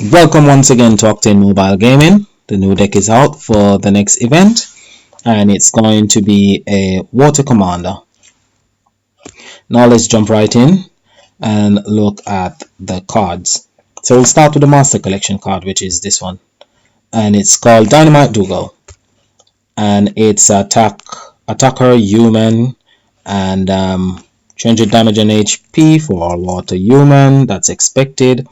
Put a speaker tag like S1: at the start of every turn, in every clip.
S1: Welcome once again to Octane Mobile Gaming. The new deck is out for the next event, and it's going to be a Water Commander. Now let's jump right in and look at the cards. So we'll start with the Master Collection card, which is this one, and it's called Dynamite Dougal, and it's attacker human, and 300 damage and HP for all water human. That's expected.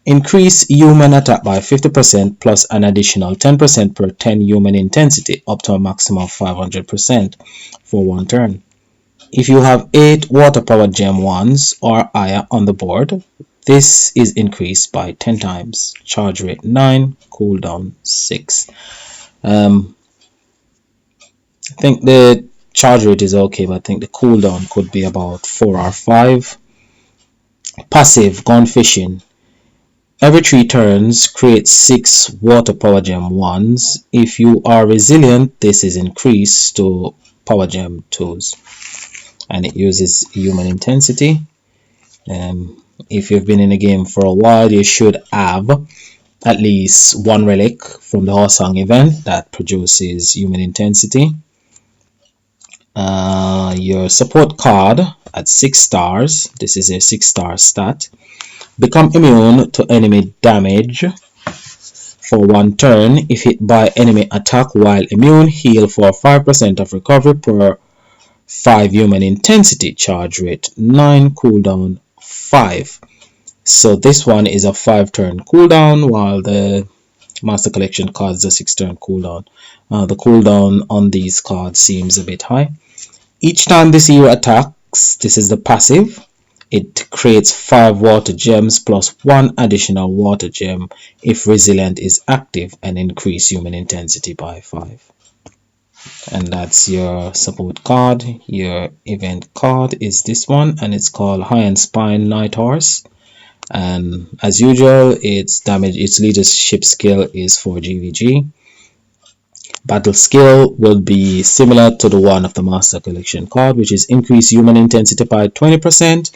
S1: Increase human attack by 50% plus an additional 10% per 10 human intensity up to a maximum of 500% for one turn. If you have 8 water power gem 1s or higher on the board, this is increased by 10 times. Charge rate 9, cooldown 6. I think the charge rate is okay, but I think the cooldown could be about 4 or 5. Passive, Gone Fishing. Every 3 turns, create 6 water power gem 1s. If you are resilient, this is increased to power gem 2s. And it uses human intensity. If you've been in the game for a while, you should have at least one relic from the LGOH event that produces human intensity. Your support card at 6 stars. This is a 6-star stat. Become immune to enemy damage for one turn. If hit by enemy attack while immune, heal for 5% of recovery per 5 human intensity. Charge rate 9, cooldown 5. So this one is a 5-turn cooldown, while the Master Collection cards a 6-turn cooldown. The cooldown on these cards seems a bit high. Each time this hero attacks, this is the passive. It creates 5 water gems plus 1 additional water gem if resilient is active, and increase human intensity by 5. And that's your support card. Your event card is this one, and it's called High and Spine Night Horse. And as usual, its leadership skill is 4 GVG. Battle skill will be similar to the one of the Master Collection card, which is increase human intensity by 20%.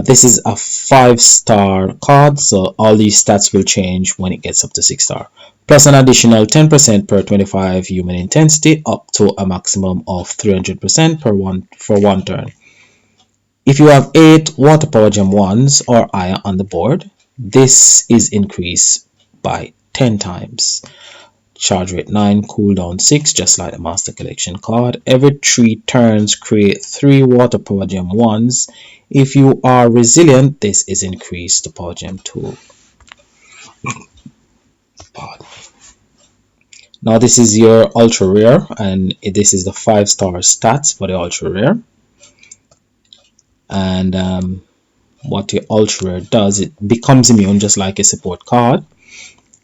S1: This is a 5-star card, so all these stats will change when it gets up to 6-star. Plus an additional 10% per 25 human intensity up to a maximum of 300% for one turn. If you have 8 water power gem 1s or higher on the board, this is increased by 10 times. Charge rate 9, cooldown 6, just like the Master Collection card. Every 3 turns, create 3 water power gem 1s. If you are resilient, this is increased to power gem 2. Now this is your ultra rare, and this is the 5-star stats for the ultra rare. And what your ultra rare does, it becomes immune just like a support card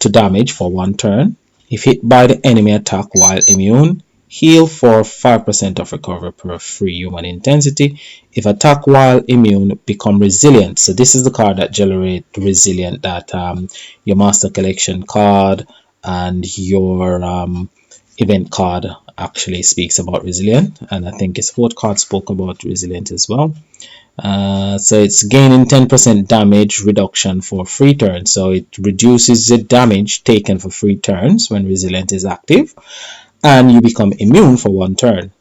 S1: to damage for one turn. If hit by the enemy attack while immune, heal for 5% of recovery per free human intensity. If attack while immune, become resilient. So this is the card that generates resilient that your Master Collection card and your event card actually speaks about resilient, and I think your support card spoke about resilient as well. So it's gaining 10% damage reduction for free turns, so it reduces the damage taken for free turns when resilient is active, and you become immune for one turn.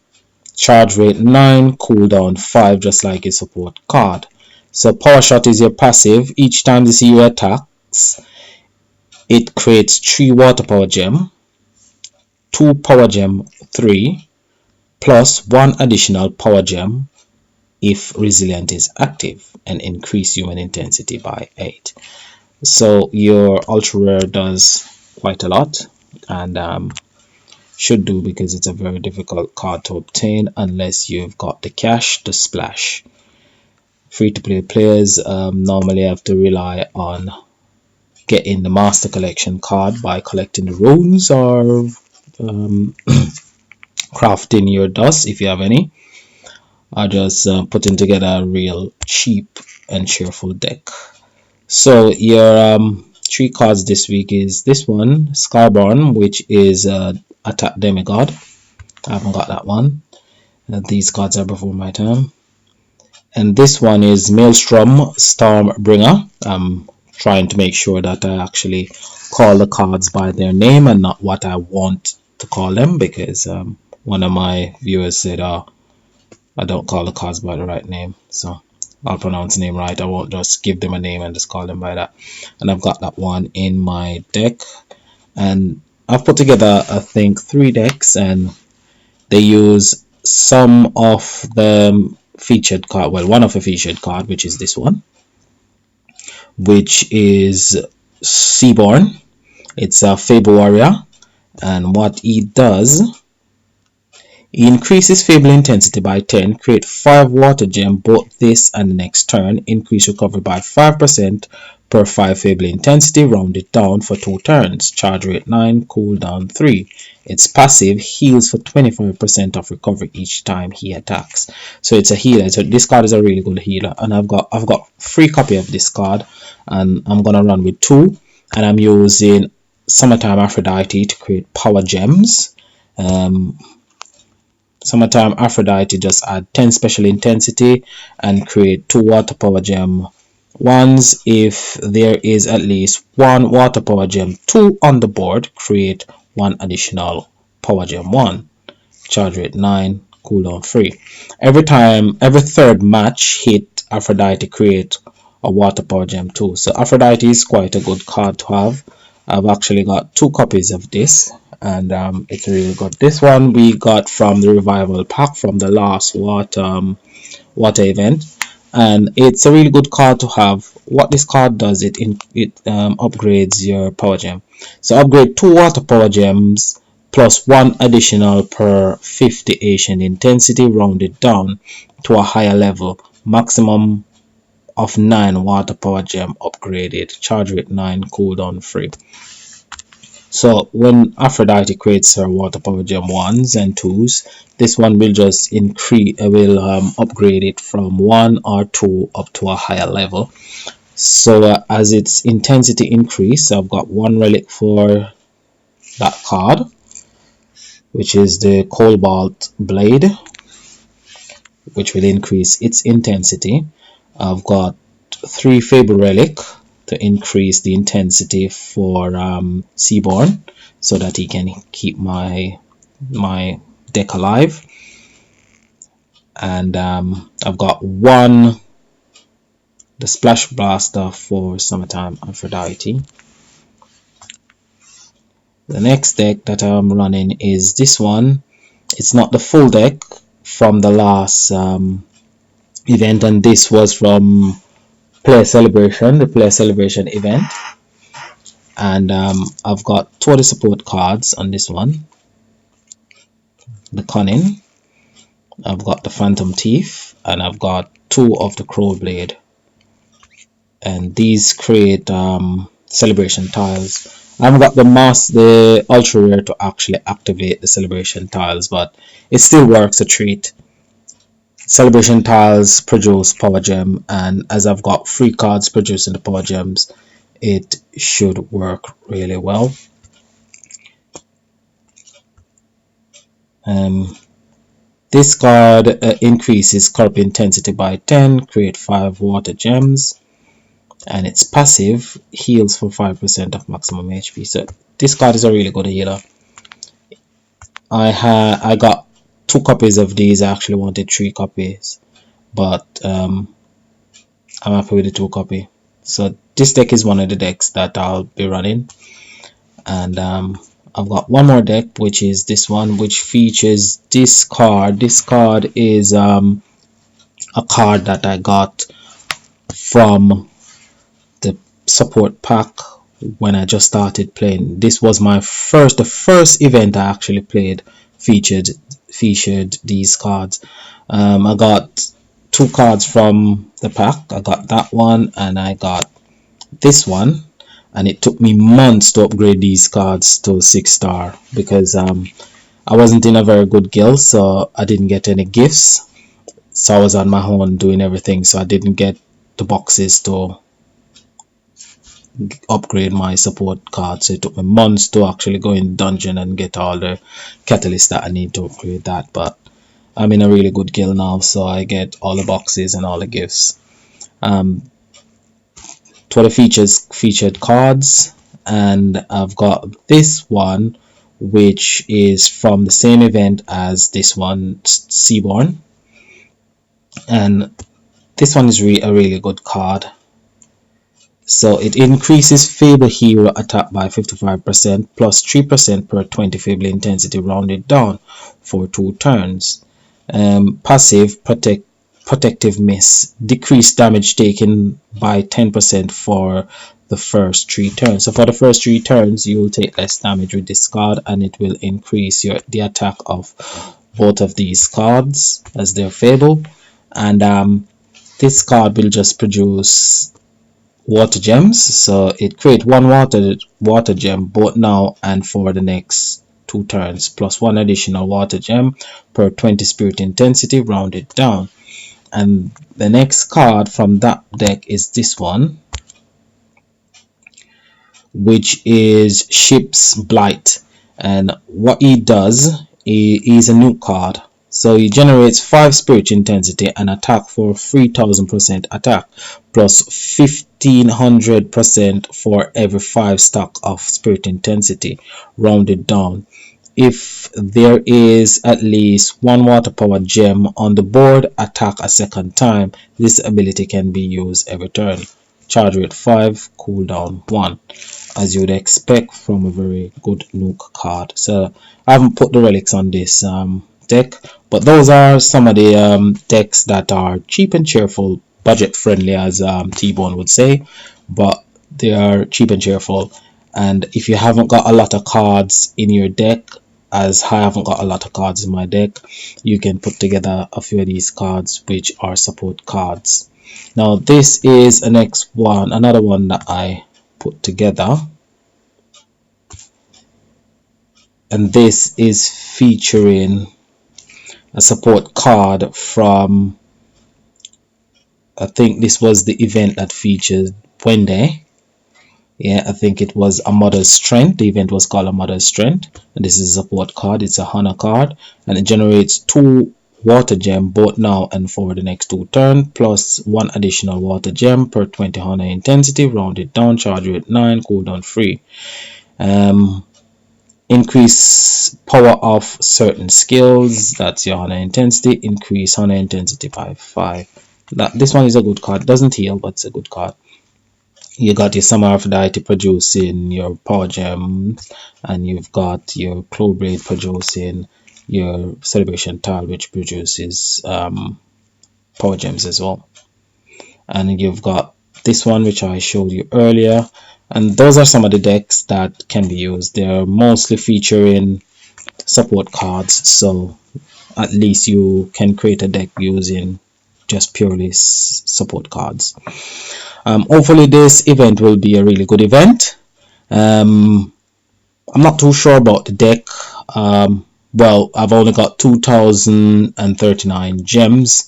S1: Charge rate 9, cooldown 5, just like a support card. So power shot is your passive. Each time this hero attacks, it creates 3 water power gem, 2 power gem 3 plus 1 additional power gem if resilient is active, and increase human intensity by 8. So your ultra rare does quite a lot, and should do, because it's a very difficult card to obtain unless you've got the cash to splash. Free to play players normally have to rely on getting the Master Collection card by collecting the runes or crafting your dust if you have any, are just putting together a real cheap and cheerful deck. So your 3 cards this week is this one, Skyborn, which is Attack Demigod. I haven't got that one. These cards are before my time. And this one is Maelstrom Stormbringer. trying to make sure that I actually call the cards by their name and not what I want to call them, because one of my viewers said, I don't call the cards by the right name, so I'll pronounce the name right. I won't just give them a name and just call them by that. And I've got that one in my deck, and I've put together, I think, 3 decks, and they use some of the featured card, well, one of the featured card, which is this one, which is Seaborn. It's a Fable Warrior, and what he does, he increases Fable intensity by 10, create 5 water gem both this and the next turn, increase recovery by 5% per 5 Fable intensity, rounded down for 2 turns, charge rate 9, cooldown 3. Its passive heals for 25% of recovery each time he attacks. So it's a healer. So this card is a really good healer, and I've got 3 copy of this card, and I'm gonna run with 2, and I'm using Summertime Aphrodite to create power gems. Summertime Aphrodite just add 10 special intensity and create 2 water power gem ones. If there is at least 1 water power gem 2 on the board, create 1 additional power gem 1. Charge rate 9, cooldown 3. Every third match hit, Aphrodite create a water power gem 2. So Aphrodite is quite a good card to have. I've actually got 2 copies of this, and it's really good. This one we got from the revival pack from the last water event, and it's a really good card to have. What this card does, it upgrades your power gem. So upgrade 2 water power gems plus 1 additional per 50 Asian intensity, rounded down to a higher level, maximum of 9 water power gem upgraded, charge rate 9, cooldown 3. So when Aphrodite creates her water power gem 1s and 2s, this one will just upgrade it from 1 or 2 up to a higher level. So as its intensity increase, I've got 1 relic for that card, which is the Cobalt Blade, which will increase its intensity. I've got 3 Fable Relic to increase the intensity for Seaborn, so that he can keep my deck alive. And I've got 1 the Splash Blaster for Summertime Aphrodite. The next deck that I'm running is this one. It's not the full deck from the last event, and this was from Player Celebration, the Player Celebration event. And I've got 2 of the support cards on this one. The Cunning, I've got the Phantom Thief, and I've got 2 of the Crow Blade. And these create celebration tiles. I haven't got the ultra rare to actually activate the celebration tiles, but it still works a treat. Celebration tiles produce power gem, and as I've got 3 cards producing the power gems, it should work really well. This card increases curb intensity by 10, create 5 water gems, and its passive heals for 5% of maximum HP. So this card is a really good healer. I got 2 copies of these. I actually wanted 3 copies, but I'm happy with the 2 copy. So this deck is one of the decks that I'll be running, and I've got 1 more deck, which is this one, which features this card. This card is a card that I got from the support pack when I just started playing. This was the first event I actually played featured these cards. I got 2 cards from the pack. I got that one and I got this one, and it took me months to upgrade these cards to 6-star because I wasn't in a very good guild, so I didn't get any gifts. So I was on my own doing everything, so I didn't get the boxes to upgrade my support card. So it took me months to actually go in dungeon and get all the catalysts that I need to upgrade that. But I'm in a really good guild now, so I get all the boxes and all the gifts. to the featured cards, and I've got this one which is from the same event as this one, Seaborn, and this one is a really good card. So it increases Fable Hero attack by 55% plus 3% per 20 Fable intensity rounded down for 2 turns. Passive Protective Miss, decrease damage taken by 10% for the first 3 turns. So for the first 3 turns you will take less damage with this card, and it will increase the attack of both of these cards as their Fable. And this card will just produce water gems, so it creates one water gem both now and for the next 2 turns, plus 1 additional water gem per 20 spirit intensity rounded down. And the next card from that deck is this one, which is Ship's Blight, and what he does, he is a new card. So he generates 5 spirit intensity and attack for 3000% attack, plus 1500% for every 5 stack of spirit intensity rounded down. If there is at least 1 water power gem on the board, attack a second time. This ability can be used every turn. Charge rate 5, cooldown 1, as you would expect from a very good nuke card. So I haven't put the relics on this deck, but those are some of the decks that are cheap and cheerful, budget friendly, as T-Bone would say, but they are cheap and cheerful. And if you haven't got a lot of cards in your deck, as I haven't got a lot of cards in my deck, you can put together a few of these cards which are support cards. Now this is another one that I put together, and this is featuring a support card from, I think this was the event that featured Wendy. Yeah, I think it was A Mother's Strength. The event was called A Mother's Strength, and this is a support card. It's a Hana card, and it generates 2 water gem both now and for the next 2 turns, plus 1 additional water gem per 20 Hana intensity rounded down. Charge rate 9, cooldown 3. Increase power of certain skills, that's your Hana intensity. Increase Hana intensity by 5. This one is a good card. Doesn't heal, but it's a good card. You got your Summer Aphrodite producing your power gem, and you've got your Clowblade producing your Celebration Tile, which produces power gems as well. And you've got this one which I showed you earlier, and those are some of the decks that can be used. They're mostly featuring support cards, so at least you can create a deck using just purely support cards. Hopefully this event will be a really good event. I'm not too sure about the deck. Well, I've only got 2039 gems,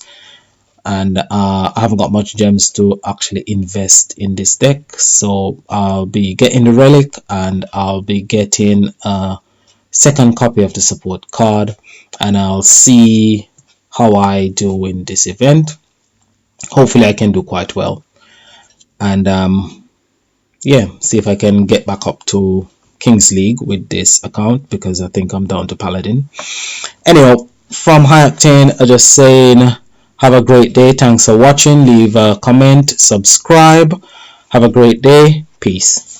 S1: and I haven't got much gems to actually invest in this deck, so I'll be getting the relic, and I'll be getting a second copy of the support card, and I'll see how I do in this event. Hopefully I can do quite well, and yeah, see if I can get back up to Kings League with this account, because I think I'm down to Paladin. Anyhow, from High Octane, I just saying have a great day. Thanks for watching. Leave a comment, subscribe. Have a great day. Peace.